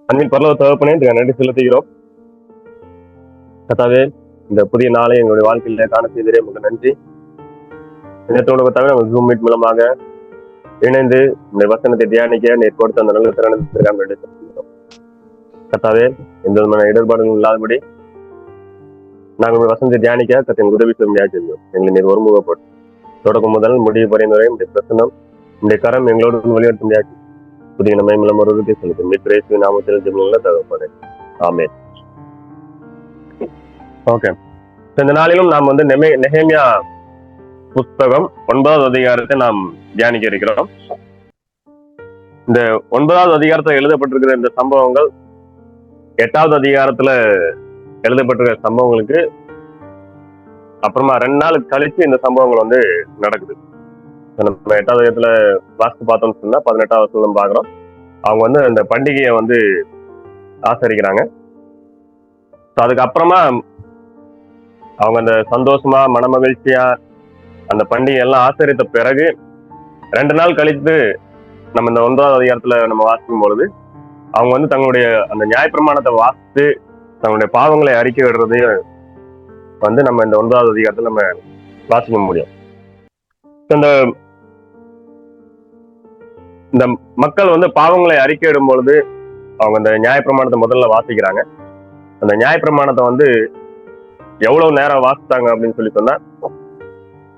அன்பின் பரலோக தகப்பனே, இதுக்கு நன்றி செலுத்துகிறோம். கர்த்தாவே, இந்த புதிய நாளை எங்களுடைய வாழ்க்கையில காண செய்ததே உங்களுக்கு நன்றி. நேற்றோடு கர்த்தாவே, நம்ம ஜூம் மீட் மூலமாக இணைந்து இந்த வசனத்தை தியானிக்க நீர் கொடுத்த அந்த நல்ல திறனத்திற்காக நன்றி செலுத்துகிறோம். கர்த்தாவே, எந்த விதமான இடர்பாடுகளும் இல்லாதபடி நாங்கள் உங்கள் வசனத்தை தியானிக்க கர்த்தர் உதவி செய்ய செஞ்சோம். எங்களை நீர் ஒருமுகப்பட்டு தொடக்கம் முதல் முடிவு பரிந்துரை இந்த பிரசனம் இந்த கரம் எங்களோடு வெளியேற்ற முடியாது. புதிய நம்மை மூலம் ஒரு உறுதி செலுத்தும் மித்ரேசு நாமத்தில் ஜெபங்களை தகப்பனே. ஆமென். ஓகே, இந்த நாளிலும் நாம் வந்து நெகேமியா புஸ்தகம் 9வது அதிகாரத்தை நாம் தியானிக்க இருக்கிறோம். இந்த 9வது அதிகாரத்தில் எழுதப்பட்டிருக்கிற இந்த சம்பவங்கள் 8வது அதிகாரத்துல எழுதப்பட்டிருக்கிற சம்பவங்களுக்கு அப்புறமா 2 நாள் கழிச்சு இந்த சம்பவங்கள் வந்து நடக்குது. நம்ம 8வது அதிகாரத்துல வாசித்து பார்த்தோம்னு சொன்னா 18வது வசனம் பாக்குறோம். அவங்க வந்து அந்த பண்டிகையை வந்து ஆசரிக்கிறாங்க. அதுக்கப்புறமா அவங்க அந்த சந்தோஷமா மனமகிழ்ச்சியா அந்த பண்டிகை எல்லாம் ஆசரித்த பிறகு 2 நாள் கழித்து நம்ம இந்த 9வது அதிகாரத்துல நம்ம வாசிக்கும் பொழுது அவங்க வந்து தங்களுடைய அந்த நியாயப்பிரமாணத்தை வாசித்து தங்களுடைய பாவங்களை அறிக்கை விடுறதையும் வந்து நம்ம இந்த 9வது அதிகாரத்துல நம்ம வாசிக்க முடியும். இந்த மக்கள் வந்து பாவங்களை அறிக்கையிடும் பொழுது அவங்க அந்த நியாயப்பிரமாணத்தை முதல்ல வாசிக்கிறாங்க. அந்த நியாயப்பிரமாணத்தை வந்து எவ்வளவு நேரம் வாசித்தாங்க அப்படின்னு சொல்லி சொன்னா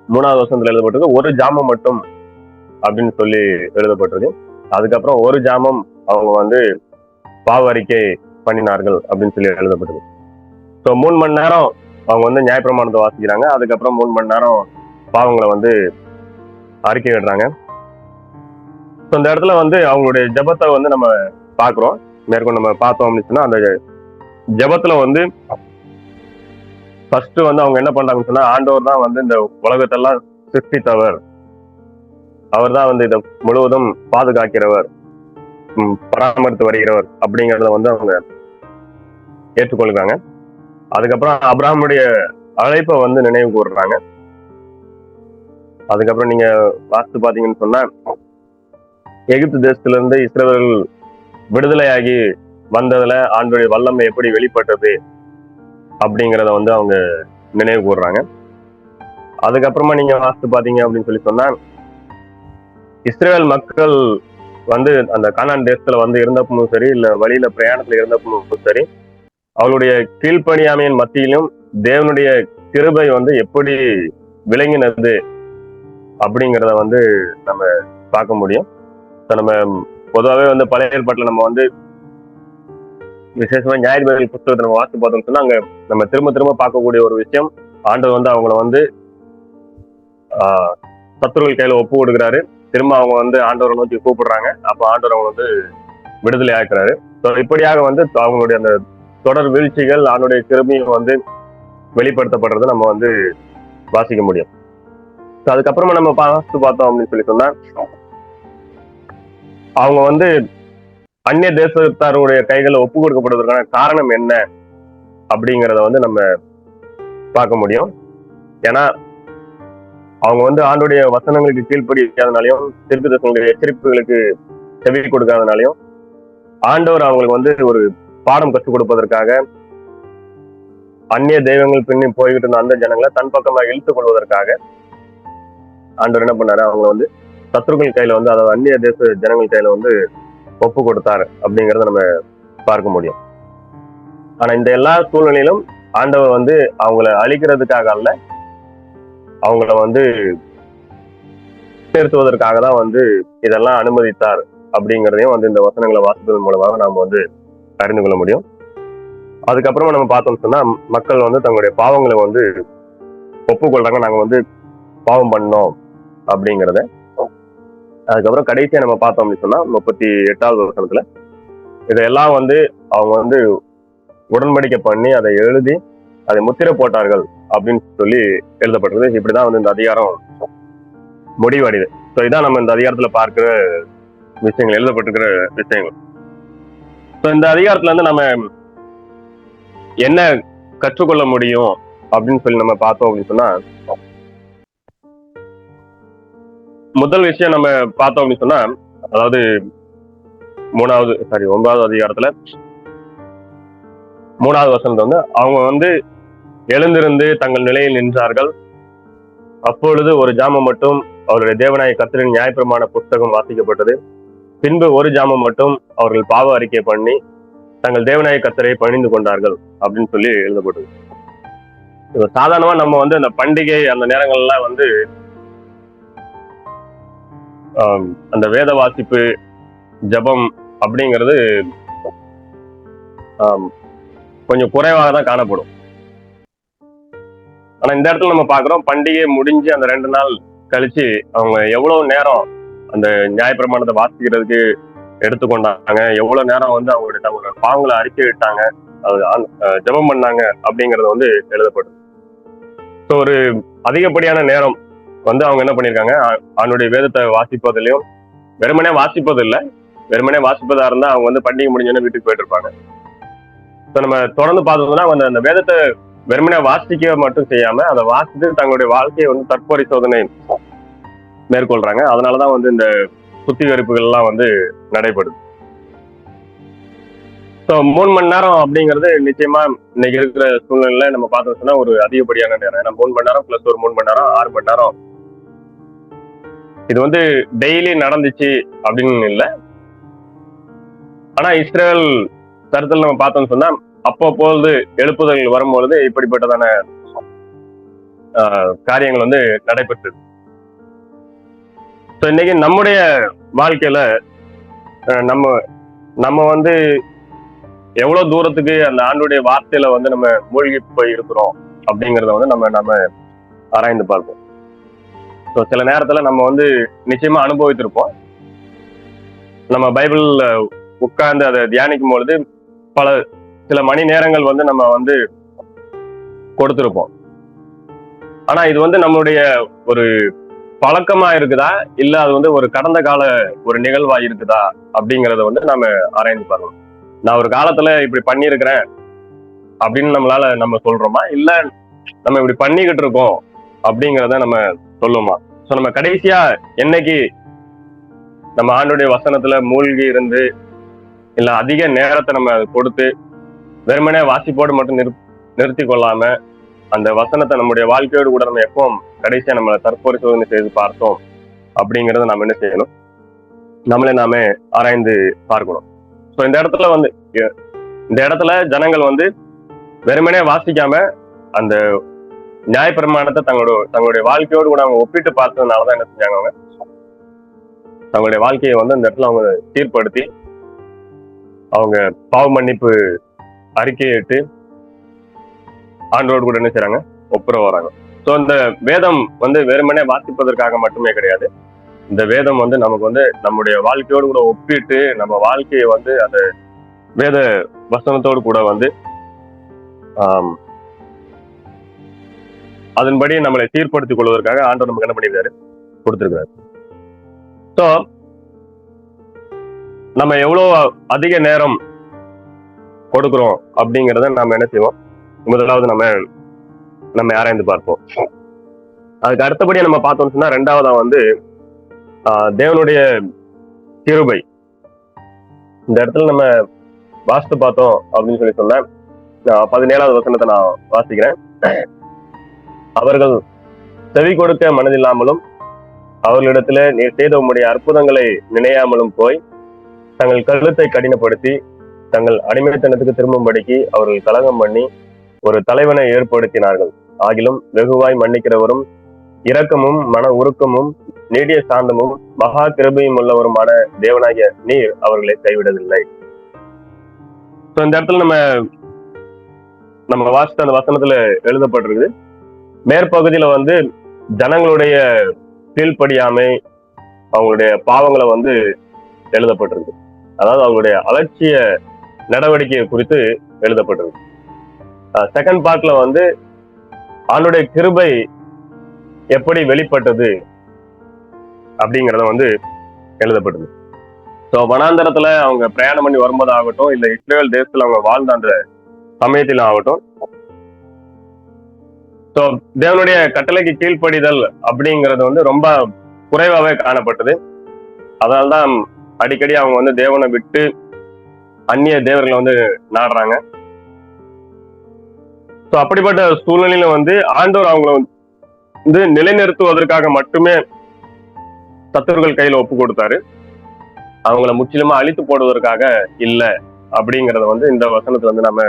3வது வசனத்துல எழுதப்பட்டிருக்கு, ஒரு ஜாமம் மட்டும் அப்படின்னு சொல்லி எழுதப்பட்டிருக்கு. அதுக்கப்புறம் ஒரு ஜாமம் அவங்க வந்து பாவ அறிக்கை பண்ணினார்கள் அப்படின்னு சொல்லி எழுதப்பட்டிருக்கு. ஸோ 3 மணி நேரம் அவங்க வந்து நியாயப்பிரமாணத்தை வாசிக்கிறாங்க. அதுக்கப்புறம் 3 மணி நேரம் பாவங்களை வந்து அறிக்கை விடுறாங்க. இந்த இடத்துல வந்து அவங்களுடைய ஜபத்தை வந்து நம்ம பாக்குறோம். மேற்கொண்டு நம்ம பார்த்தோம் அப்படின்னு சொன்னா அந்த ஜபத்துல வந்து ஃபர்ஸ்ட் வந்து அவங்க என்ன பண்றாங்கன்னு சொன்னா, ஆண்டவர் தான் வந்து இந்த உலகத்தெல்லாம் சிருஷ்டித்தவர், அவர் தான் வந்து இதை முழுவதும் பாதுகாக்கிறவர், பராமரித்து வருகிறவர் அப்படிங்கிறத வந்து அவங்க ஏற்றுக்கொள்கிறாங்க. அதுக்கப்புறம் அப்ராஹாமுடைய அழைப்பை வந்து நினைவு கூறுறாங்க. அதுக்கப்புறம் நீங்க வாசித்து பாத்தீங்கன்னு சொன்னா, எகிப்து தேசத்துல இருந்து இஸ்ரவேல் விடுதலையாகி வந்ததுல ஆண்டவருடைய வல்லமை எப்படி வெளிப்பட்டது அப்படிங்கிறத வந்து அவங்க நினைவு கூறுறாங்க. அதுக்கப்புறமா நீங்க வாசித்து பாத்தீங்க அப்படின்னு சொல்லி சொன்னா, இஸ்ரவேல் மக்கள் வந்து அந்த கானான் தேசத்துல வந்து இருந்தப்பவும் சரி, இல்ல வழியில பிரயாணத்துல இருந்தப்பவும் சரி, அவளுடைய கீழ்ப்படியாமையின் மத்தியிலும் தேவனுடைய கிருபை வந்து எப்படி விளங்கினது அப்படிங்கிறத வந்து நம்ம பார்க்க முடியும். நம்ம பொதுவாகவே வந்து பழைய ஏற்பாட்டுல நம்ம வந்து விசேஷமா நியாயாதிபதிகள் புத்தகத்தை நம்ம வாசித்து பார்த்தோம்னு சொன்னா, அங்க நம்ம திரும்ப திரும்ப பார்க்கக்கூடிய ஒரு விஷயம், ஆண்டவர் வந்து அவங்கள வந்து சத்துருக்கள் கையில ஒப்பு கொடுக்குறாரு. திரும்ப அவங்க வந்து ஆண்டவரை நோக்கி கூப்பிடுறாங்க. அப்ப ஆண்டவர் அவங்க வந்து விடுதலை ஆக்குறாரு. இப்படியாக வந்து அவங்களுடைய அந்த தொடர் வீழ்ச்சிகள் அவனுடைய கிருமியும் வந்து வெளிப்படுத்தப்படுறதை நம்ம வந்து வாசிக்க முடியும். அதுக்கப்புறமா நம்ம வாசித்து பார்த்தோம் அப்படின்னு சொல்லி சொன்னா, அவங்க வந்து அந்நிய தேசத்தாருடைய கைகளை ஒப்பு கொடுக்கப்படுவதற்கான காரணம் என்ன அப்படிங்கிறத வந்து நம்ம பார்க்க முடியும். ஏன்னா அவங்க வந்து ஆண்டுடைய வசனங்களுக்கு கீழ்ப்படியாதனாலையும் தீர்க்கதரிசனங்களுடைய எச்சரிப்புகளுக்கு செவி கொடுக்காதனாலையும் ஆண்டவர் அவங்களுக்கு வந்து ஒரு பாடம் கற்றுக் கொடுப்பதற்காக அந்நிய தெய்வங்கள் பின்னி போய்கிட்டு இருந்த அந்த ஜனங்களை தன் பக்கமாக இழுத்துக் கொள்வதற்காக ஆண்டவர் என்ன பண்ணாரு, அவங்க வந்து சத்துருக்கள் கையில வந்து, அதாவது அந்நிய தேச ஜனங்கள் கையில வந்து ஒப்பு கொடுத்தாரு அப்படிங்கிறத நம்ம பார்க்க முடியும். ஆனா இந்த எல்லா சூழ்நிலையிலும் ஆண்டவர் வந்து அவங்கள அழிக்கிறதுக்காக அல்ல, அவங்கள வந்து சேர்த்துவதற்காக தான் வந்து இதெல்லாம் அனுமதித்தார் அப்படிங்கிறதையும் வந்து இந்த வசனங்களை வாசிப்பதன் மூலமாக நாம் வந்து அறிந்து கொள்ள முடியும். அதுக்கப்புறமா நம்ம பார்த்தோம்னு சொன்னா, மக்கள் வந்து தங்களுடைய பாவங்களை வந்து ஒப்புக்கொள்றாங்க, நாங்க வந்து பாவம் பண்ணோம் அப்படிங்கிறத. அதுக்கப்புறம் கடைசியா நம்ம பார்த்தோம் அப்படின்னு சொன்னா 38வது வசனத்துல இதெல்லாம் வந்து அவங்க வந்து உடன்படிக்கை பண்ணி அதை எழுதி அதை முத்திரை போட்டார்கள் அப்படின்னு சொல்லி எழுதப்பட்டிருக்கு. இப்படிதான் வந்து இந்த அதிகாரம் முடிவடையுது. ஸோ இதான் நம்ம இந்த அதிகாரத்துல பார்க்கிற விஷயங்கள், எழுதப்பட்டிருக்கிற விஷயங்கள். ஸோ இந்த அதிகாரத்துல இருந்து நம்ம என்ன கற்றுக்கொள்ள முடியும் அப்படின்னு சொல்லி நம்ம பார்த்தோம் அப்படின்னு சொன்னா, முதல் விஷயம் நம்ம பார்த்தோம் அப்படின்னு சொன்னா, அதாவது ஒன்பதாவது அதிகாரத்துல 3வது வசனத்தை வந்து அவங்க வந்து எழுந்திருந்து தங்கள் நிலையில் நின்றார்கள். அப்பொழுது ஒரு ஜாமம் மட்டும் அவருடைய தேவனாய கர்த்தரின் நியாயப்பிரமாண புஸ்தகம் வாசிக்கப்பட்டது. பின்பு ஒரு ஜாமம் மட்டும் அவர்கள் பாவ அறிக்கை பண்ணி தங்கள் தேவனாய கர்த்தரை பணிந்து கொண்டார்கள் அப்படின்னு சொல்லி எழுதப்பட்டது. சாதாரணமா நம்ம வந்து அந்த பண்டிகை அந்த நேரங்கள்லாம் வந்து அந்த வேத வாசிப்பு ஜபம் அப்படிங்கிறது கொஞ்சம் குறைவாக தான் காணப்படும். ஆனா இந்த இடத்துல நம்ம பாக்குறோம், பண்டிகை முடிஞ்சு அந்த 2 நாள் கழிச்சு அவங்க எவ்வளவு நேரம் அந்த நியாயப்பிரமாணத்தை வாசிக்கிறதுக்கு எடுத்துக்கொண்டாங்க, எவ்வளவு நேரம் வந்து தங்களோட பாவங்களை அறிக்கை விட்டாங்க, ஜபம் பண்ணாங்க அப்படிங்கறது வந்து எழுதப்படுது. ஸோ ஒரு அதிகப்படியான நேரம் வந்து அவங்க என்ன பண்ணியிருக்காங்க, அவனுடைய வேதத்தை வாசிப்பதிலையும், வெறுமனே வாசிப்பது இல்லை, வெறுமனே வாசிப்பதா இருந்தா அவங்க வந்து பண்டிகை முடிஞ்சோன்னு வீட்டுக்கு போயிட்டு இருப்பாங்க. ஸோ நம்ம தொடர்ந்து பார்த்தோம்னா அந்த வேதத்தை வெறுமனே வாசிக்க மட்டும் செய்யாம அதை வாசித்து தங்களுடைய வாழ்க்கையை வந்து தற்பரிசோதனை மேற்கொள்றாங்க. அதனாலதான் வந்து இந்த சுத்திகரிப்புகள் எல்லாம் வந்து நடைபெறுது. ஸோ 3 மணி நேரம் அப்படிங்கிறது நிச்சயமா இன்னைக்கு இருக்கிற சூழ்நிலையில நம்ம பார்த்தோம் சொன்னா ஒரு அதிகப்படியான நேரம். ஏன்னா 3 மணி நேரம் பிளஸ் ஒரு 3 மணி நேரம் 6 மணி நேரம். இது வந்து டெய்லி நடந்துச்சு அப்படின்னு இல்லை. ஆனா இஸ்ரேல் தரத்தில் நம்ம பார்த்தோம்னு சொன்னா அப்பப்போது எழுப்புதல் வரும்பொழுது இப்படிப்பட்டதான காரியங்கள் வந்து நடைபெற்றது. இன்னைக்கு நம்முடைய வாழ்க்கையில நம்ம வந்து எவ்வளவு தூரத்துக்கு அந்த ஆண்டுடைய வார்த்தையில வந்து நம்ம மூழ்கி போய் இருக்கிறோம் அப்படிங்கிறத வந்து நம்ம ஆராய்ந்து பார்ப்போம். சில நேரத்துல நம்ம வந்து நிச்சயமா அனுபவித்திருப்போம். நம்ம பைபிள்ல உட்கார்ந்து அதை தியானிக்கும் பொழுது சில மணி நேரங்கள் வந்து நம்ம வந்து கொடுத்திருப்போம். ஆனா இது வந்து நம்மளுடைய ஒரு பழக்கமா இருக்குதா, இல்ல அது வந்து ஒரு கடந்த கால ஒரு நிகழ்வா இருக்குதா அப்படிங்கறத வந்து நம்ம ஆராய்ந்து பார்க்கணும். நான் ஒரு காலத்துல இப்படி பண்ணியிருக்கிறேன் அப்படின்னு நம்ம சொல்றோமா, இல்ல நம்ம இப்படி பண்ணிக்கிட்டு இருக்கோம் அப்படிங்கிறத நம்ம சொல்லுமா? நம்ம கடைசியா என்னைக்கு நம்ம ஆண்டுடைய வசனத்துல மூழ்கி இருந்து இல்ல அதிக நேரத்தை நம்ம கொடுத்து வெறுமனே வாசிப்போடு மட்டும் நிறுத்தி கொள்ளாம அந்த வசனத்தை நம்முடைய வாழ்க்கையோடு கூட நம்ம எப்பவும் கடைசியா நம்மளை தற்பரிசோதனை செய்து பார்த்தோம் அப்படிங்கறத நம்ம என்ன செய்யணும், நம்மளே நாமே ஆராய்ந்து பார்க்கணும். இந்த இடத்துல ஜனங்கள் வந்து வெறுமனே வாசிக்காம அந்த நியாயப்பிரமாணத்தை தங்களுடைய வாழ்க்கையோடு கூட அவங்க ஒப்பிட்டு பார்த்ததுனாலதான் என்ன செஞ்சாங்க, அவங்க தங்களுடைய வாழ்க்கையை வந்து அந்த இடத்துல அவங்க சீர்படுத்தி அவங்க பாவ மன்னிப்பு அறிக்கையிட்டு ஆண்டோடு கூட என்ன செய்றாங்க, ஒப்புர வராங்க. இந்த வேதம் வந்து வெறுமனே வாசிப்பதற்காக மட்டுமே கிடையாது. இந்த வேதம் வந்து நமக்கு வந்து நம்முடைய வாழ்க்கையோடு கூட ஒப்பிட்டு நம்ம வாழ்க்கையை வந்து அந்த வேத வசனத்தோடு கூட வந்து அதன்படி நம்மளை சீர்படுத்திக் கொள்வதற்காக ஆண்டவர் நமக்கு என்ன பண்ணியிருக்காரு, கொடுத்திருக்கிறாரு. நம்ம எவ்வளவு அதிக நேரம் கொடுக்கிறோம் அப்படிங்கிறத நம்ம என்ன செய்வோம், முதலாவது நம்ம ஆராய்ந்து பார்ப்போம். அதுக்கு அடுத்தபடியா நம்ம பார்த்தோம்னு சொன்னா 2வதா வந்து தேவனுடைய கிருபை. இந்த இடத்துல நம்ம வாசித்து பார்த்தோம் அப்படின்னு சொன்ன 17வது வசனத்தை நான் வாசிக்கிறேன். அவர்கள் செவி கொடுக்க மனதில்லாமலும் அவர்களிடத்துல நீர் செய்த உம்முடைய அற்புதங்களை நினையாமலும் போய் தங்கள் கழுத்தை கடினப்படுத்தி தங்கள் அடிமைத்தனத்துக்கு திரும்பும்படிக்கு அவர்கள் கலகம் பண்ணி ஒரு தலைவனை ஏற்படுத்தினார்கள். ஆகிலும் வெகுவாய் மன்னிக்கிறவரும் இரக்கமும் மன உருக்கமும் நீடிய சாந்தமும் மகா கிருபையும் உள்ளவருமான தேவனாகிய நீர் அவர்களை கைவிடவில்லை. இந்த இடத்துல நம்ம வாசித்த அந்த வசனத்துல எழுதப்பட்டிருக்குது. மேற்பகுதியில வந்து ஜனங்களுடைய கீழ்ப்படியாமை, அவங்களுடைய பாவங்களை வந்து எழுதப்பட்டிருக்கு. அதாவது அவங்களுடைய அலட்சிய நடவடிக்கை குறித்து எழுதப்பட்டிருக்கு. செகண்ட் பார்ட்ல வந்து ஆண்டுடைய கிருபை எப்படி அப்படிங்கிறத வந்து எழுதப்பட்டது. வனாந்தரத்துல அவங்க பிரயாணம் பண்ணி வரும்போது ஆகட்டும், இல்ல இஸ்ரேல் தேசத்துல அவங்க வாழ்ந்த அந்த சமயத்தில ஆகட்டும், தேவனுடைய கட்டளைக்கு கீழ்ப்படிதல் அப்படிங்கிறது வந்து ரொம்ப குறைவாகவே காணப்பட்டது. அதனால்தான் அடிக்கடி அவங்க வந்து தேவனை விட்டு அந்நிய தேவர்களை வந்து நாடுறாங்க. ஸோ அப்படிப்பட்ட சூழ்நிலையில வந்து ஆண்டவர் அவங்கள வந்து நிலைநிறுத்துவதற்காக மட்டுமே சத்துருக்கள் கையில ஒப்பு கொடுத்தாரு. அவங்கள முற்றிலுமா அழித்து போடுவதற்காக இல்ல அப்படிங்கறத வந்து இந்த வசனத்துல வந்து நம்ம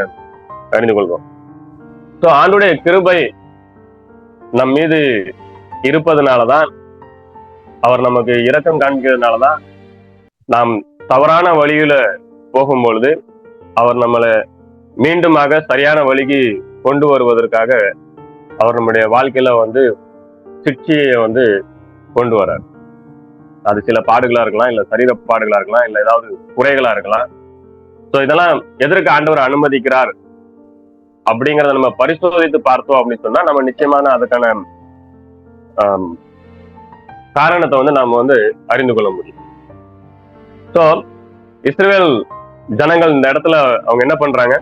அறிந்து கொள்வோம். ஸோ ஆண்டுடைய கிருபை நம் மீது இருப்பதனாலதான், அவர் நமக்கு இரக்கம் காண்கிறதுனாலதான் நாம் தவறான வழியில போகும்பொழுது அவர் நம்மளை மீண்டுமாக சரியான வழிக்கு கொண்டு வருவதற்காக அவர் நம்முடைய வாழ்க்கையில வந்து சிக்ஷையை வந்து கொண்டு வர்றார். அது சில பாடுகளா இருக்கலாம், இல்ல சரீர பாடுகளா இருக்கலாம், இல்ல ஏதாவது குறைகளா இருக்கலாம். ஸோ இதெல்லாம் எதற்கு ஆண்டவர் அனுமதிக்கிறார் அப்படிங்கிறத நம்ம பரிசோதித்து பார்த்தோம் அப்படின்னு சொன்னா நம்ம நிச்சயமான அதுக்கான காரணத்தை வந்து நாம வந்து அறிந்து கொள்ள முடியும். ஸோ இஸ்ரவேல் ஜனங்கள் இந்த இடத்துல அவங்க என்ன பண்றாங்க,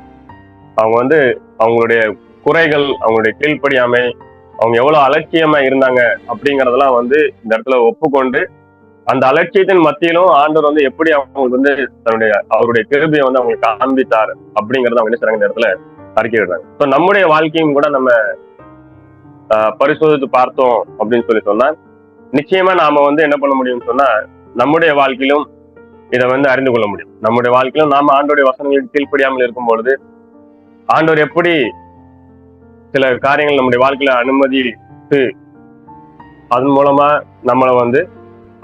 அவங்க வந்து அவங்களுடைய குறைகள், அவங்களுடைய கீழ்ப்படியாமை, அவங்க எவ்வளவு அலட்சியமா இருந்தாங்க அப்படிங்கறதெல்லாம் வந்து இந்த இடத்துல ஒப்புக்கொண்டு, அந்த அலட்சியத்தின் மத்தியிலும் ஆண்டவர் வந்து எப்படி அவங்களுக்கு வந்து அவருடைய கிருபையை வந்து அவங்களுக்கு காண்பித்தார் அப்படிங்கறத அவங்க என்ன செய்றாங்க இந்த இடத்துல அறிக்கையிடுறாங்க. ஸோ நம்முடைய வாழ்க்கையும் கூட நம்ம பரிசோதித்து பார்த்தோம் அப்படின்னு சொன்னா நிச்சயமா நாம வந்து என்ன பண்ண முடியும்னு சொன்னா நம்முடைய வாழ்க்கையிலும் இதை வந்து அறிந்து கொள்ள முடியும். நம்முடைய வாழ்க்கையிலும் நாம ஆண்டோடைய வசனங்களுக்கு கீழ்ப்படியாமல் இருக்கும் பொழுது ஆண்டவர் எப்படி சில காரியங்கள் நம்முடைய வாழ்க்கையில அனுமதித்து அதன் மூலமா நம்மளை வந்து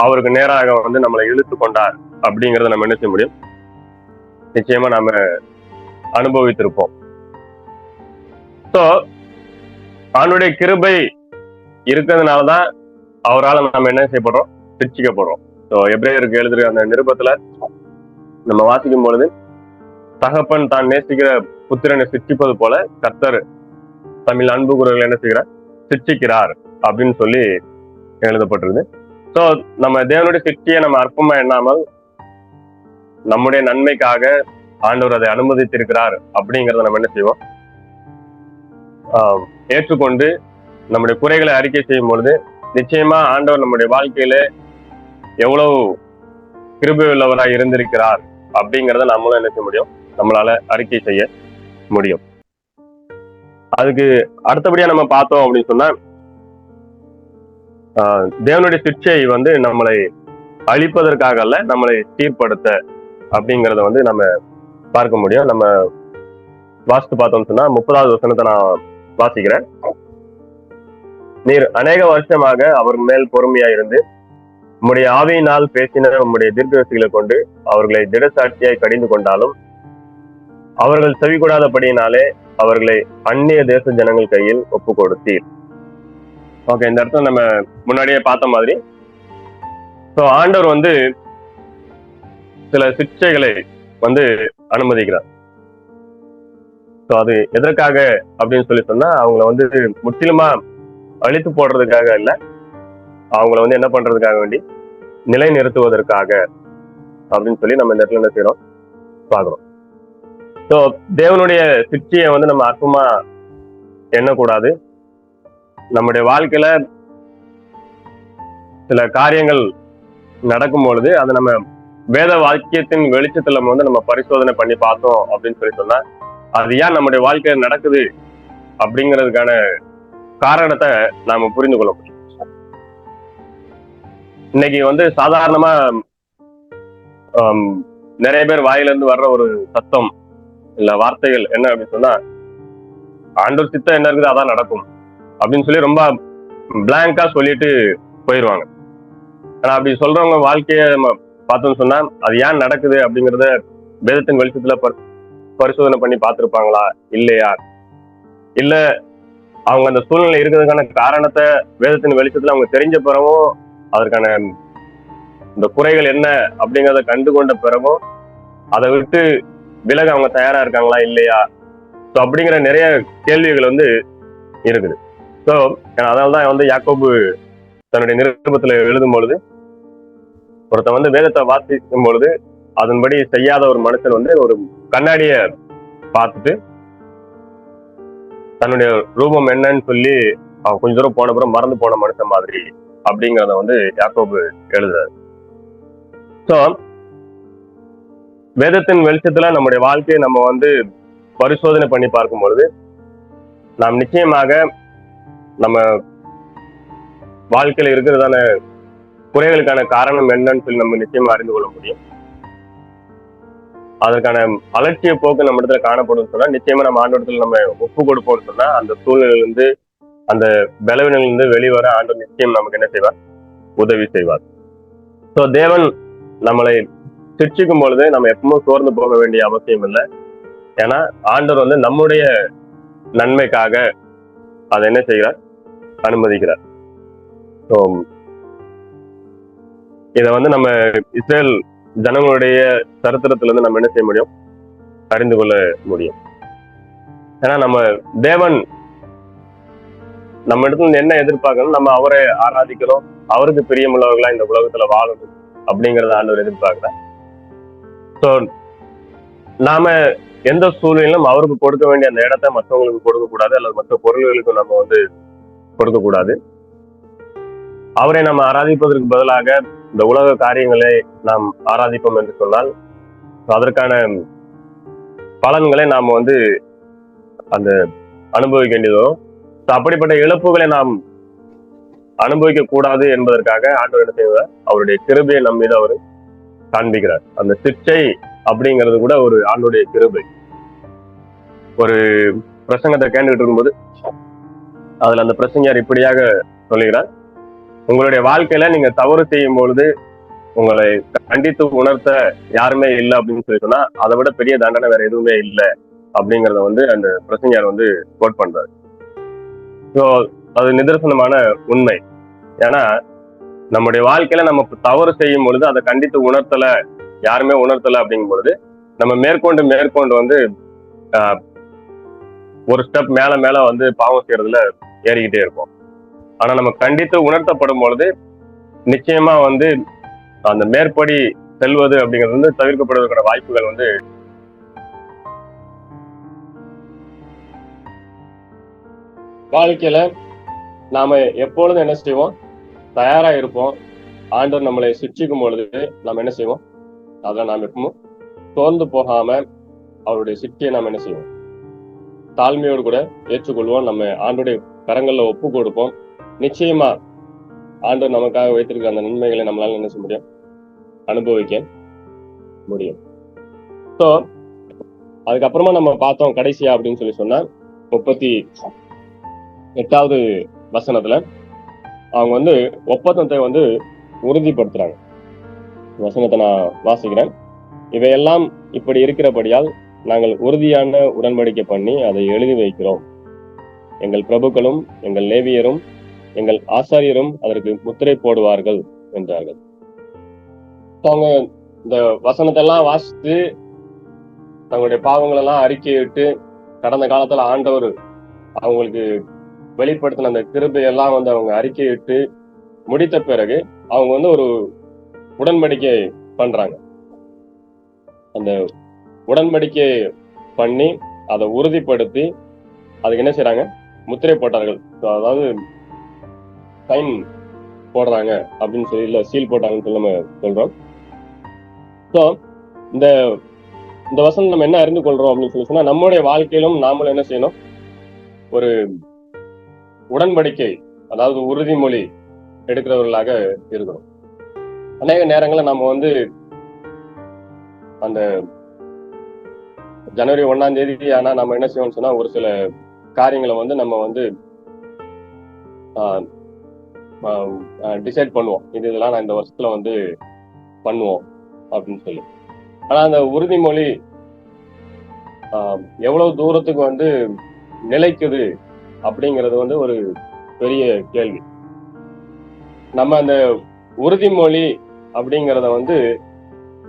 அவருக்கு நேராக வந்து நம்மளை இழுத்து கொண்டார் அப்படிங்கறத நம்ம என்ன செய்ய முடியும், நிச்சயமா நாம அனுபவித்திருப்போம். ஸோ ஆண்டுடைய கிருபை இருக்கிறதுனாலதான் அவரால் நம்ம என்ன செய்யப்படுறோம், சிக்ஷிக்கப்படுறோம். ஸோ எபிரேயருக்கு எழுதுற அந்த நிருபத்துல நம்ம வாசிக்கும் பொழுது, தகப்பன் தான் நேசிக்கிற புத்திரனை சிக்ஷிப்பது போல கர்த்தர் தமிழ் அன்பு கூறுகளை என்ன செய்கிறார், சிக்ஷிக்கிறார் அப்படின்னு சொல்லி எழுதப்பட்டிருக்கு. ஸோ நம்ம தேவனுடைய சிக்ஷையை நம்ம அற்பமா எண்ணாமல் நம்முடைய நன்மைக்காக ஆண்டவர் அதை அனுமதித்திருக்கிறார் அப்படிங்கிறத நம்ம என்ன செய்வோம், ஏற்றுக்கொண்டு நம்முடைய குறைகளை அறிக்கை செய்யும் பொழுது நிச்சயமா ஆண்டவர் நம்முடைய வாழ்க்கையில எவ்வளவு கிருபை உள்ளவராய் இருந்திருக்கிறார் அப்படிங்கிறத நம்மளும் என்ன செய்ய முடியும், நம்மளால அறிக்கை செய்ய முடியும். அதுக்கு அடுத்தபடியா நம்ம பார்த்தோம் அப்படின்னு சொன்னா, தேவனுடைய சிக்ஷை வந்து நம்மளை அழிப்பதற்காக அல்ல, நம்மளை சீர்படுத்த அப்படிங்கிறத வந்து நம்ம பார்க்க முடியும். நம்ம வாசித்து பார்த்தோம்னு சொன்னா 30வது வசனத்தை நான் வாசிக்கிறேன். நீர் அநேக வருஷமாக அவர் மேல் பொறுமையா இருந்து உம்முடைய ஆவியினால் பேசின உம்முடைய தீர்க்கதரிசிகளை கொண்டு அவர்களை திடசாட்சியாய் கடிந்து கொண்டாலும் அவர்கள் செவி கூடாதபடியினாலே அவர்களை அந்நிய தேச ஜனங்கள் கையில் ஒப்பு கொடுத்தீர். ஓகே, இந்த இடத்துல நம்ம முன்னாடியே பார்த்த மாதிரி ஸோ ஆண்டவர் வந்து சில சிக்ஷைகளை வந்து அனுமதிக்கிறார். ஸோ அது எதற்காக அப்படின்னு சொல்லி சொன்னா அவங்கள வந்து முற்றிலுமா அழித்து போடுறதுக்காக இல்லை, அவங்கள வந்து என்ன பண்றதுக்காக வேண்டி நிலை நிறுத்துவதற்காக அப்படின்னு சொல்லி நம்ம இந்த இடத்துல என்ன செய்யறோம் பார்க்கிறோம். ஸோ தேவனுடைய சிக்ஷையை வந்து நம்ம அற்பமா எண்ணக்கூடாது. நம்முடைய வாழ்க்கையில சில காரியங்கள் நடக்கும் பொழுது அதை நம்ம வேத வாக்கியத்தின் வெளிச்சத்துல வந்து நம்ம பரிசோதனை பண்ணி பார்த்தோம் அப்படின்னு சொல்லி சொன்னா அது ஏன் நம்முடைய வாழ்க்கையில நடக்குது அப்படிங்கிறதுக்கான காரணத்தை நாம புரிந்து கொள்ள முடியும். இன்னைக்கு வந்து சாதாரணமா நிறைய பேர் வாயிலிருந்து வர்ற ஒரு சத்தம் இல்ல வார்த்தைகள் என்ன அப்படின்னு சொன்னா, ஆண்டவர் சித்தம் என்ன இருக்குது அதான் நடக்கும் அப்படின்னு சொல்லி ரொம்ப பிளாங்கா சொல்லிட்டு போயிடுவாங்க. ஆனா அப்படி சொல்றவங்க வாழ்க்கைய நம்ம பார்த்தோம்னு சொன்னா அது ஏன் நடக்குது அப்படிங்கிறத வேதத்தின் வெளிச்சத்துல பரிசோதனை பண்ணி பார்த்திருப்பாங்களா இல்லையா, இல்ல அவங்க அந்த சூழ்நிலை இருக்கிறதுக்கான காரணத்தை வேதத்தின் வெளிச்சத்துல அவங்க தெரிஞ்ச பிறகும் அதற்கான இந்த குறைகள் என்ன அப்படிங்கிறத கண்டு கொண்ட பிறகும் அதை விட்டு விலக அவங்க தயாரா இருக்காங்களா இல்லையா, ஸோ அப்படிங்கிற நிறைய கேள்விகள் வந்து இருக்குது. ஸோ அதனால்தான் வந்து யாக்கோபு தன்னுடைய நிருபத்துல எழுதும் பொழுது ஒருத்தன் வந்து வேதத்தை வாசிக்கும் பொழுது அதன்படி செய்யாத ஒரு மனுஷன் வந்து ஒரு கண்ணாடிய பார்த்துட்டு தன்னுடைய ரூபம் என்னன்னு சொல்லி அவன் கொஞ்ச தூரம் போன பிறகு மறந்து போன மனுஷன் மாதிரி அப்படிங்கிறத வந்து யாக்கோபு எழுதுறாரு. ஸோ வேதத்தின் வெளிச்சத்துல நம்முடைய வாழ்க்கையை நம்ம வந்து பரிசோதனை பண்ணி பார்க்கும் பொழுது நாம் நிச்சயமாக நம்ம வாழ்க்கையில இருக்கிறதான குறைகளுக்கான காரணம் என்னன்னு சொல்லி நம்ம நிச்சயமா அறிந்து கொள்ள முடியும். அதற்கான அலட்சிய போக்கு நம்ம இடத்துல காணப்படும் சொன்னா நிச்சயமா நம்ம ஆண்டவரத்துல நம்ம ஒப்பு கொடுப்போம்னு சொன்னா அந்த சூழ்நிலையிலிருந்து அந்த பலவீனங்களிலிருந்து வெளிவர ஆண்டவர் நிச்சயம் நமக்கு என்ன செய்வார்? உதவி செய்வார். ஸோ தேவன் நம்மளை சிக்ஷிக்கும் பொழுது நம்ம எப்பவும் சோர்ந்து போக வேண்டிய அவசியம் இல்லை. ஏன்னா ஆண்டவர் வந்து நம்முடைய நன்மைக்காக அதை என்ன செய்கிறார்? அனுமதிக்கிறார். ஸோ இதை வந்து நம்ம இஸ்ரேல் ஜனங்களுடைய சரித்திரத்திலிருந்து நம்ம என்ன செய்ய முடியும்? அறிந்து கொள்ள முடியும். ஏன்னா நம்ம தேவன் நம்ம இடத்துல என்ன எதிர்பார்க்கணும்? நம்ம அவரை ஆராதிக்கிறோம், அவருக்கு பிரியமுள்ளவர்களா இந்த உலகத்துல வாழணும் அப்படிங்கறத ஆண்டவர் எதிர்பார்க்கிறார். ஸோ நாம எந்த சூழ்நிலையிலும் அவருக்கு கொடுக்க வேண்டிய அந்த இடத்த மற்றவங்களுக்கு கொடுக்க கூடாது, அல்லது மற்ற பொருள்களுக்கு நம்ம வந்து கொடுக்க கூடாது. அவரை நம்ம ஆராதிப்பதற்கு பதிலாக இந்த உலக காரியங்களை நாம் ஆராதிப்போம் என்று சொன்னால் அதற்கான பலன்களை நாம் வந்து அந்த அனுபவிக்க வேண்டியதோ, அப்படிப்பட்ட இழப்புகளை நாம் அனுபவிக்க கூடாது என்பதற்காக ஆண்டவர் என்ன செய்வார்? அவருடைய கிருபையை நம் மீது அவர் காண்பிக்கிறார். அந்த சிக்ஷை அப்படிங்கிறது கூட ஒரு ஆண்டுடைய கிருபை. ஒரு பிரசங்கத்தை கேட்டுக்கிட்டு இருக்கும்போது அதுல அந்த பிரசங்கர் இப்படியாக சொல்லுகிறார், உங்களுடைய வாழ்க்கையில நீங்க தவறு செய்யும் பொழுது உங்களை கண்டித்து உணர்த்த யாருமே இல்லை அப்படின்னு சொல்லி சொன்னா அதை விட பெரிய தண்டனை வேற எதுவுமே இல்லை அப்படிங்கறத வந்து அந்த பிரசங்கர் வந்து கோட் பண்றாரு. ஸோ அது நிதர்சனமான உண்மை. ஏன்னா நம்முடைய வாழ்க்கையில நம்ம தவறு செய்யும் பொழுது அதை கண்டித்து உணர்த்தல, யாருமே உணர்த்தல அப்படிங்கும் பொழுது நம்ம மேற்கொண்டு வந்து ஒரு ஸ்டெப் மேல மேல வந்து பாவம் செய்யறதுல ஏறிக்கிட்டே இருப்போம். ஆனா நம்ம கண்டித்து உணர்த்தப்படும் பொழுது நிச்சயமா வந்து அந்த மேற்படி செல்வது அப்படிங்கிறது வந்து தவிர்க்கப்படுவதற்கான வாய்ப்புகள் வந்து வாழ்க்கையில நாம எப்பொழுதும் என்ன செய்வோம்? தயாரா இருப்போம். ஆண்டவர் நம்மளை சிக்ஷிக்கும் பொழுது நம்ம என்ன செய்வோம்? அதை நாம் எப்பவும் சோர்ந்து போகாம அவருடைய சிக்ஷையை நாம் என்ன செய்வோம்? தாழ்மையோடு கூட ஏற்றுக்கொள்வோம். நம்ம ஆண்டோடைய கரங்கள்ல ஒப்பு கொடுப்போம். நிச்சயமா ஆண்டவர் நமக்காக வைத்திருக்கிற அந்த நன்மைகளை நம்மளால என்ன செய்ய முடியும்? அனுபவிக்க முடியும். ஸோ அதுக்கப்புறமா நம்ம பார்த்தோம் கடைசியா அப்படின்னு சொல்லி சொன்னா 38வது வசனத்துல அவங்க வந்து ஒப்பந்தத்தை வந்து உறுதிப்படுத்துறாங்க. வசனத்தை நான் வாசிக்கிறேன். இவையெல்லாம் இப்படி இருக்கிறபடியால் நாங்கள் உறுதியான உடன்படிக்கை பண்ணி அதை எழுதி வைக்கிறோம். எங்கள் பிரபுக்களும் எங்கள் லேவியரும் எங்கள் ஆசாரியரும் அதற்கு முத்திரை போடுவார்கள் என்றார்கள். அவங்க இந்த வசனத்தை எல்லாம் வாசித்து தங்களுடைய பாவங்கள் எல்லாம் அறிக்கையிட்டு கடந்த காலத்துல ஆண்டவர் அவங்களுக்கு வெளிப்படுத்தின அந்த கிருபையெல்லாம் வந்து அவங்க அறிக்கையிட்டு முடித்த பிறகு அவங்க வந்து ஒரு உடன்படிக்கை பண்றாங்க. அந்த உடன்படிக்கை பண்ணி அதை உறுதிப்படுத்தி அதுக்கு என்ன செய்யறாங்க? முத்திரை போட்டார்கள். அதாவது சைன் போடுறாங்க அப்படின்னு சொல்லி, இல்ல சீல் போட்டாங்கன்னு சொல்லி நம்ம சொல்றோம். ஸோ இந்த வசனம் நம்ம என்ன அறிந்து கொள்றோம் அப்படின்னு சொல்லி சொன்னா, நம்முடைய வாழ்க்கையிலும் நாமளும் என்ன செய்யணும்? ஒரு உடன்படிக்கை, அதாவது உறுதிமொழி எடுக்கிறவர்களாக இருக்கணும். அநேக நேரங்களில் நம்ம வந்து அந்த ஜனவரி 1ஆம் தேதி ஆனா நம்ம என்ன செய்வோம்னு சொன்னா ஒரு சில காரியங்களை வந்து நம்ம வந்து டிசைட் பண்ணுவோம். இதெல்லாம் நான் இந்த வருஷத்துல வந்து பண்ணுவோம் அப்படின்னு சொல்லி. ஆனா அந்த உறுதிமொழி எவ்வளவு தூரத்துக்கு வந்து நிலைக்குது அப்படிங்கிறது வந்து ஒரு பெரிய கேள்வி. நம்ம அந்த உறுதிமொழி அப்படிங்கிறத வந்து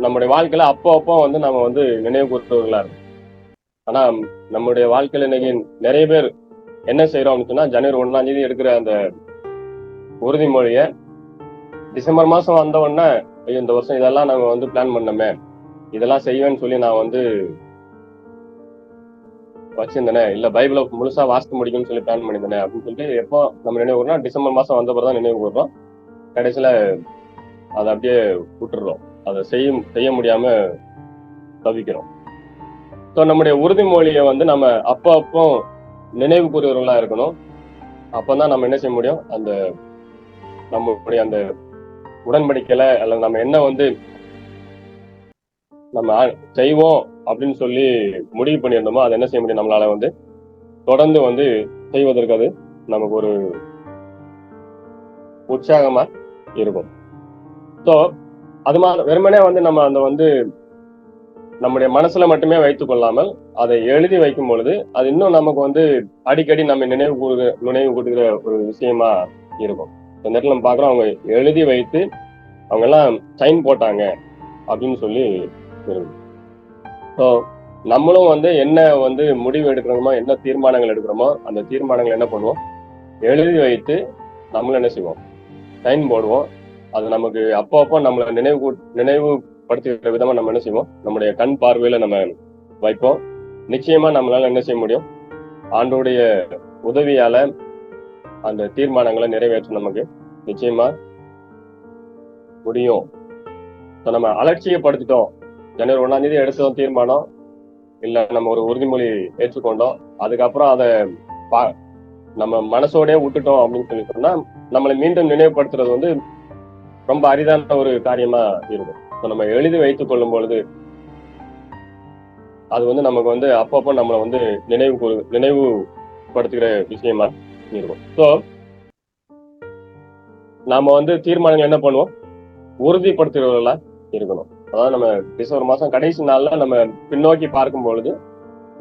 நம்முடைய வாழ்க்கையில அப்போ வந்து நம்ம வந்து நினைவு கூறுறவர்களா இருக்கும். ஆனா நம்முடைய வாழ்க்கையில இன்னைக்கு நிறைய பேர் என்ன செய்யறோம் அப்படின்னு சொன்னா, ஜனவரி 1ஆம் தேதி எடுக்கிற அந்த உறுதிமொழிய டிசம்பர் மாசம் வந்த உடனே, ஐயோ இந்த வருஷம் இதெல்லாம் நாங்க வந்து பிளான் பண்ணோமே, இதெல்லாம் செய்வேன்னு சொல்லி நான் வந்து வச்சிருந்தேனே, இல்ல பைபிளை முழுசா வாசித்து முடிக்கணும்னு சொல்லி பிளான் பண்ணியிருந்தேனே அப்படின்னு சொல்லிட்டு எப்போ நம்ம நினைவு கூறோம்? டிசம்பர் மாசம் வந்த பிறகுதான் நினைவு கூறுறோம். கடைசியில அதை அப்படியே விட்டுடுறோம். அதை செய்ய முடியாம தவிக்கிறோம். ஸோ நம்முடைய உறுதிமொழியை வந்து நம்ம அப்போ நினைவு கூறுவர்களா இருக்கணும். அப்பதான் நம்ம என்ன செய்ய முடியும், அந்த நம்மளுடைய அந்த உடன்படிக்கையில அல்லது நம்ம என்ன வந்து நம்ம செய்வோம் அப்படின்னு சொல்லி முடிவு பண்ணியிருந்தோமோ அதை என்ன செய்ய முடியும், நம்மளால வந்து தொடர்ந்து வந்து செய்வதற்கு அது நமக்கு ஒரு உற்சாகமா இருக்கும். ஸோ அது மாதிரி வெறுமனே வந்து நம்ம அந்த வந்து நம்முடைய மனசுல மட்டுமே வைத்துக் கொள்ளாமல் அதை எழுதி வைக்கும் பொழுது அது இன்னும் நமக்கு வந்து அடிக்கடி நம்ம நினைவு கூட்டுகிற ஒரு விஷயமா இருக்கும். இந்த நேரத்தில் நம்ம பார்க்குறோம், அவங்க எழுதி வைத்து அவங்க எல்லாம் சைன் போட்டாங்க அப்படின்னு சொல்லி இருக்கும். ஸோ நம்மளும் வந்து என்ன வந்து முடிவு எடுக்கிறோமோ, என்ன தீர்மானங்கள் எடுக்கிறோமோ அந்த தீர்மானங்கள் என்ன பண்ணுவோம், எழுதி வைத்து நம்மளும் என்ன செய்வோம், சைன் போடுவோம். அது நமக்கு அப்போ நம்மளை நினைவுபடுத்துகிற விதமா நம்ம என்ன செய்வோம், நம்முடைய கண் பார்வையில நம்ம வைப்போம். நிச்சயமா நம்மளால என்ன செய்ய முடியும், ஆண்டோடைய உதவியால அந்த தீர்மானங்களை நிறைவேற்ற நமக்கு நிச்சயமா முடியும். நம்ம அலட்சியப்படுத்திட்டோம், ஜனவரி 1ஆம் தேதி எடுத்தோம் தீர்மானம், இல்ல நம்ம ஒரு உறுதிமொழி ஏற்றுக்கொண்டோம், அதுக்கப்புறம் அதை நம்ம மனசோடய விட்டுட்டோம் அப்படின்னு சொல்லி சொன்னா நம்மளை மீண்டும் நினைவுபடுத்துறது வந்து ரொம்ப அரிதான ஒரு காரியமா இருக்கும். நம்ம எழுதி வைத்துக் கொள்ளும் பொழுது அது வந்து நமக்கு வந்து அப்பப்போ நம்மளை வந்து நினைவுபடுத்துகிற விஷயமா இருக்கும். ஸோ நாம வந்து தீர்மானங்கள் என்ன பண்ணுவோம், உறுதிப்படுத்துகிறவர்களா இருக்கணும். அதாவது நம்ம டிசம்பர் மாசம் கடைசி நாள்ல நம்ம பின்னோக்கி பார்க்கும் பொழுது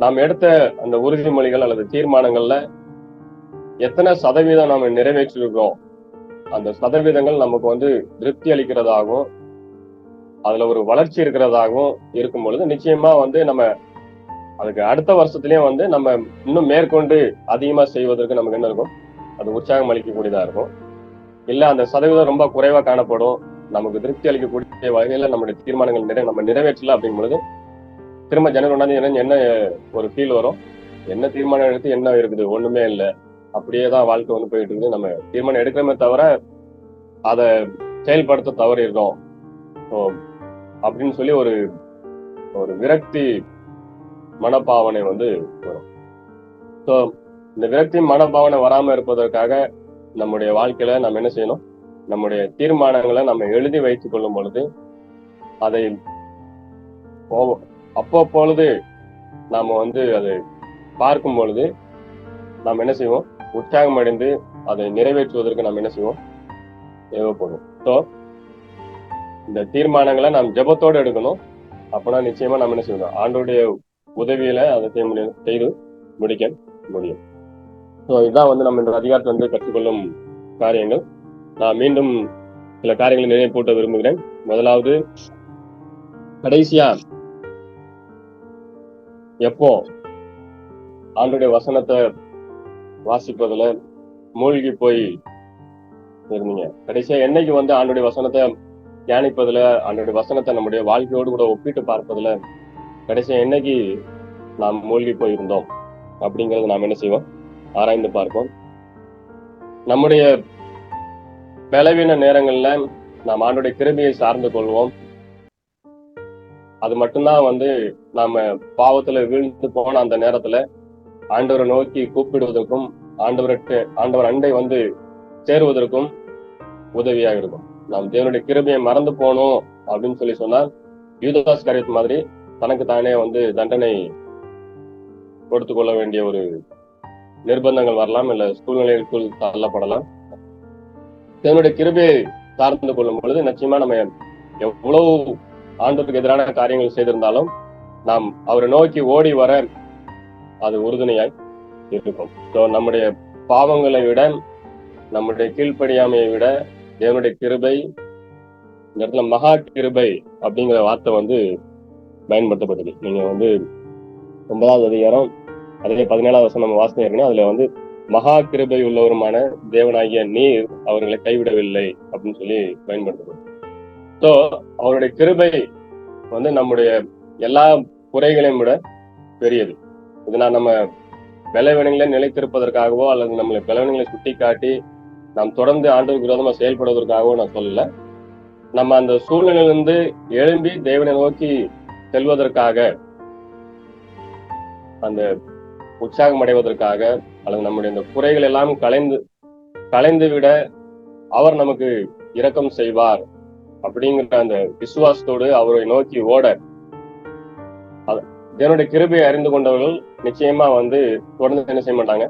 நாம் எடுத்த அந்த உறுதிமொழிகள் அல்லது தீர்மானங்கள்ல எத்தனை சதவீதம் நாம நிறைவேற்றிருக்கோம், அந்த சதவீதங்கள் நமக்கு வந்து திருப்தி அளிக்கிறதாகவும் அதுல ஒரு வளர்ச்சி இருக்கிறதாகவும் இருக்கும் பொழுது நிச்சயமா வந்து நம்ம அதுக்கு அடுத்த வருஷத்துலயும் வந்து நம்ம இன்னும் மேற்கொண்டு அதிகமா செய்வதற்கு நமக்கு என்ன இருக்கும், அது உற்சாகம் அளிக்கக்கூடியதா இருக்கும். இல்ல அந்த சதவீதம் ரொம்ப குறைவா காணப்படும், நமக்கு திருப்தி அளிக்கக்கூடிய வகையில நம்முடைய தீர்மானங்கள் நம்ம நிறைவேற்றல அப்படிங்கும் பொழுது திரும்ப ஜனவரி 1ஆம் தேதி என்ன ஒரு ஃபீல் வரும், என்ன தீர்மானம் எடுத்து என்ன இருக்குது, ஒண்ணுமே இல்லை, அப்படியேதான் வாழ்க்கை வந்து போயிட்டு இருக்குது, நம்ம தீர்மானம் எடுக்கிறோமே தவிர அதை செயல்படுத்த தவறிடுறோம் அப்படின்னு சொல்லி ஒரு ஒரு விரக்தி மனப்பாவனை வந்து வரும். ஸோ இந்த விரக்தி மனப்பாவனை வராம இருப்பதற்காக நம்முடைய வாழ்க்கையில நம்ம என்ன செய்யணும், நம்முடைய தீர்மானங்களை நம்ம எழுதி வைத்துக் கொள்ளும் பொழுது அதை அப்பொழுது நாம வந்து அதை பார்க்கும் பொழுது நாம் என்ன செய்வோம், உற்சாகம் அடைந்து அதை நிறைவேற்றுவதற்கு நாம் என்ன செய்வோம், தேவைப்படும். ஸோ இந்த தீர்மானங்களை நாம் ஜெபத்தோடு எடுக்கணும். அப்பனா நிச்சயமா நம்ம என்ன செய்யணும், ஆண்டோடைய உதவியில அதை செய்து முடிக்க முடியும். ஸோ இதுதான் வந்து நம்ம இந்த அதிகாரத்தை வந்து கற்றுக்கொள்ளும் காரியங்கள். நான் மீண்டும் சில காரியங்களை நினைப்பூட்ட விரும்புகிறேன். முதலாவது, கடைசியா எப்போ ஆண்டோடைய வசனத்தை வாசிப்பதுல மூழ்கி போய் இருந்தீங்க, கடைசியா என்னைக்கு வந்து ஆண்டோடைய வசனத்தை தியானிப்பதுல, ஆண்டோடைய வசனத்தை நம்முடைய வாழ்க்கையோடு கூட ஒப்பிட்டு பார்ப்பதுல கடைசியா என்னைக்கு நாம் மூழ்கி போயிருந்தோம் அப்படிங்கறத நாம் என்ன செய்வோம், ஆராய்ந்து பார்ப்போம். நம்முடைய பலவீன நேரங்கள்ல நாம் ஆண்டோடைய கிருபையை சார்ந்து கொள்வோம். அது மட்டும்தான் வந்து நாம பாவத்துல வீழ்ந்து போன அந்த நேரத்துல ஆண்டவரை நோக்கி கூப்பிடுவதற்கும் ஆண்டவர் அண்டை வந்து சேருவதற்கும் உதவியாக இருக்கும். நாம் தேவனுடைய கிருபையை மறந்து போனோம் அப்படின்னு சொல்லி சொன்னால் யூதாஸ் இஸ்காரியோத் மாதிரி தனக்கு தானே வந்து தண்டனை கொடுத்து கொள்ள வேண்டிய ஒரு நிர்பந்தங்கள் வரலாம், இல்ல சூழ்நிலைக்குள் தள்ளப்படலாம். தேவனுடைய கிருபையை சார்ந்து கொள்ளும் பொழுது நிச்சயமா நம்ம எவ்வளவு ஆண்டவருக்கு எதிரான காரியங்கள் செய்திருந்தாலும் நாம் அவரை நோக்கி ஓடி வர அது உறுதுணையாய் இருக்கும். ஸோ நம்முடைய பாவங்களை விட, நம்முடைய கீழ்ப்படியாமையை விட தேவனுடைய கிருபை, இந்த இடத்துல மகா கிருபை அப்படிங்கிற வார்த்தை வந்து பயன்படுத்தப்பட்டது. நீங்க வந்து 9வது அதிகாரம் அதே 17வது வசனம் நம்ம வாசனை இருக்கணும், அதுல வந்து மகா கிருபை உள்ளவருமான தேவனாகிய நீர் அவர்களை கைவிடவில்லை அப்படின்னு சொல்லி பயன்படுத்தப்படும். ஸோ அவருடைய கிருபை வந்து நம்முடைய எல்லா குறைகளையும் விட பெரியது. இதனால் நம்ம பலவீனங்களை நிலைத்திருப்பதற்காகவோ அல்லது நம்மளை பலவீனங்களை சுட்டி காட்டி நாம் தொடர்ந்து ஆண்டவருக்கு விரோதமா செயல்படுவதற்காகவோ நான் சொல்லல. நம்ம அந்த சூழ்நிலையிலிருந்து எழும்பி தேவனை நோக்கி செல்வதற்காக, அந்த உற்சாகம் அடைவதற்காக, அல்லது நம்முடைய இந்த குறைகள் எல்லாம் கலைந்து விட அவர் நமக்கு இரக்கம் செய்வார் அப்படிங்கிற அந்த விசுவாசத்தோடு அவரை நோக்கி ஓட, தேவனுடைய கிருபையை அறிந்து கொண்டவர்கள் நிச்சயமா தொடர்ந்து என்ன செய்ய மாட்டாங்க,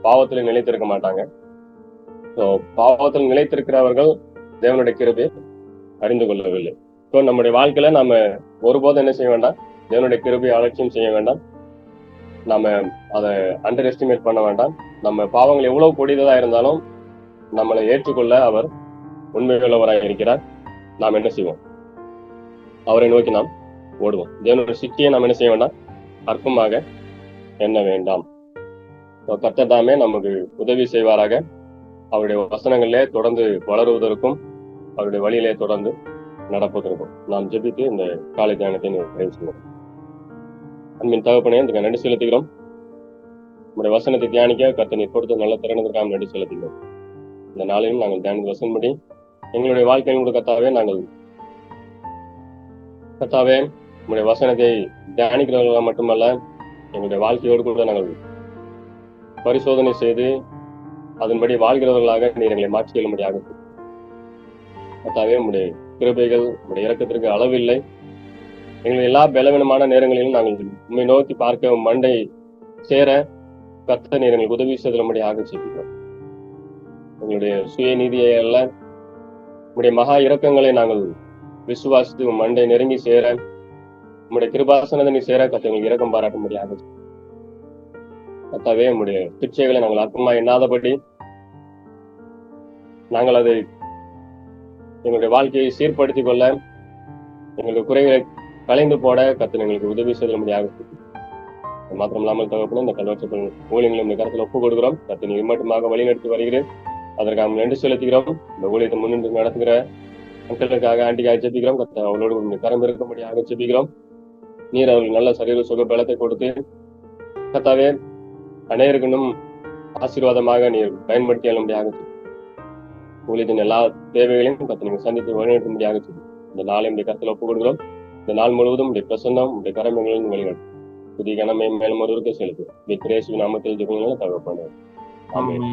பாவத்தில் நிலைத்திருக்க மாட்டாங்க. பாவத்தில் நிலைத்திருக்கிறவர்கள் தேவனுடைய கிருபையை அறிந்து கொள்ளவில்லை. நம்முடைய வாழ்க்கையில நாம ஒருபோதும் என்ன செய்ய வேண்டாம், தேவனுடைய கிருபையை அலட்சியம் செய்ய வேண்டாம். நாம அதை அண்டர் எஸ்டிமேட் பண்ண வேண்டாம். நம்ம பாவங்கள் எவ்வளவு கொடியதா இருந்தாலும் நம்மளை ஏற்றுக்கொள்ள அவர் உண்மையுள்ளவராக இருக்கிறார். நாம் என்ன செய்வோம், அவரை நோக்கி நாம் ஓடுவோம். தேவனுடைய சித்தியை நாம் என்ன செய்ய வேண்டாம், அற்பமாக எண்ண வேண்டாம். கர்த்தர் தாமே நமக்கு உதவி செய்வாராக. அவருடைய வசனங்களிலே தொடர்ந்து வளருவதற்கும் அவருடைய வழியிலே தொடர்ந்து நடப்பதற்கும் நாம் ஜெபித்து இந்த காலை தியானத்தை நிறைவு செய்வோம். அன்பின் தகப்பனே, இதுக்கு நன்றி செலுத்துகிறோம். நம்முடைய வசனத்தை தியானிக்க கர்த்தர் நீர் கொடுத்த நல்ல திறனுக்காக நன்றி செலுத்துகிறோம். இந்த நாளையும் நாங்கள் தியானித்த வசனப்படி எங்களுடைய வாழ்க்கையின் கூட கர்த்தாவே, நாங்கள் கர்த்தாவே நம்முடைய வசனத்தை தியானிக்கிறவர்களாக மட்டுமல்ல, எங்களுடைய வாழ்க்கையோடு கூட நாங்கள் பரிசோதனை செய்து அதன்படி வாழ்கிறவர்களாக நீர் எங்களை மாற்றிக் கொள்ளும்படியாக கர்த்தாவே, உம்முடைய கிருபைகள் உம்முடைய இரக்கத்திற்கு அளவில்லை. எங்களுடைய எல்லா பலவீனமான நேரங்களிலும் நாங்கள் உண்மை நோக்கி பார்க்க மண்டை சேர கர்த்தர் நீர் எங்களுக்கு உதவி செய்யும்படியாக செய்கிறோம். எங்களுடைய சுயநீதியை அல்ல, உம்முடைய மகா இரக்கங்களை நாங்கள் விசுவாசித்து மண்டை நெருங்கி சேர, உம்முடைய கிருபாசனத்தை நீ சேர கர்த்தர் எங்களுக்கு இரக்கம் பாராட்டும்படியாக கர்த்தாவே, உம்முடைய பிச்சைகளை நாங்கள் அற்பமா எண்ணாதபடி நாங்கள் அதை எங்களுடைய வாழ்க்கையை சீர்படுத்திக் கொள்ள, எங்களுடைய குறைகளை கலைந்து போட கர்த்தர் எங்களுக்கு உதவி செய்யும்படியாக மாத்திரம் இல்லாமல் தகப்பனே, இந்த கல்வற்ற ஊழியங்களும் இந்த கருத்தில் ஒப்புக் கொடுக்கிறோம். கர்த்தர் நீர் மட்டுமாக வழி நடத்தி வருகிறேன். அதற்காக நன்றி செலுத்துகிறோம். இந்த ஊழியத்தை முன்னின்று நடத்துகிற மக்களுக்காக ஆண்டிக்காக ஜெபிக்கிறோம். கர்த்தர் அவளோடு கரம் இருக்கும்படியாக ஜெபிக்கிறோம். நீர் அவர்களுக்கு நல்ல சரீர சுக பலத்தை கொடுத்து கர்த்தாவே அனைவருக்கும் ஆசீர்வாதமாக நீர் பயன்படுத்தி அள்ளும்படியாக ஊழியத்தின் எல்லா தேவைகளையும் கர்த்தர் நீங்க சந்தித்து வழிநடத்தும்படியாக இந்த நாளை உடைய கருத்தில் ஒப்புக் கொடுக்கிறோம். இந்த நாள் முழுவதும் உடைய பிரசன்னம் உடைய கரமைகளின் வழிநடத்தும் புதிய கனமை மேலும் ஒருவருக்கு செலுத்து. நாமத்தில் ஜெபங்களை தகப்பனே. ஆமென்.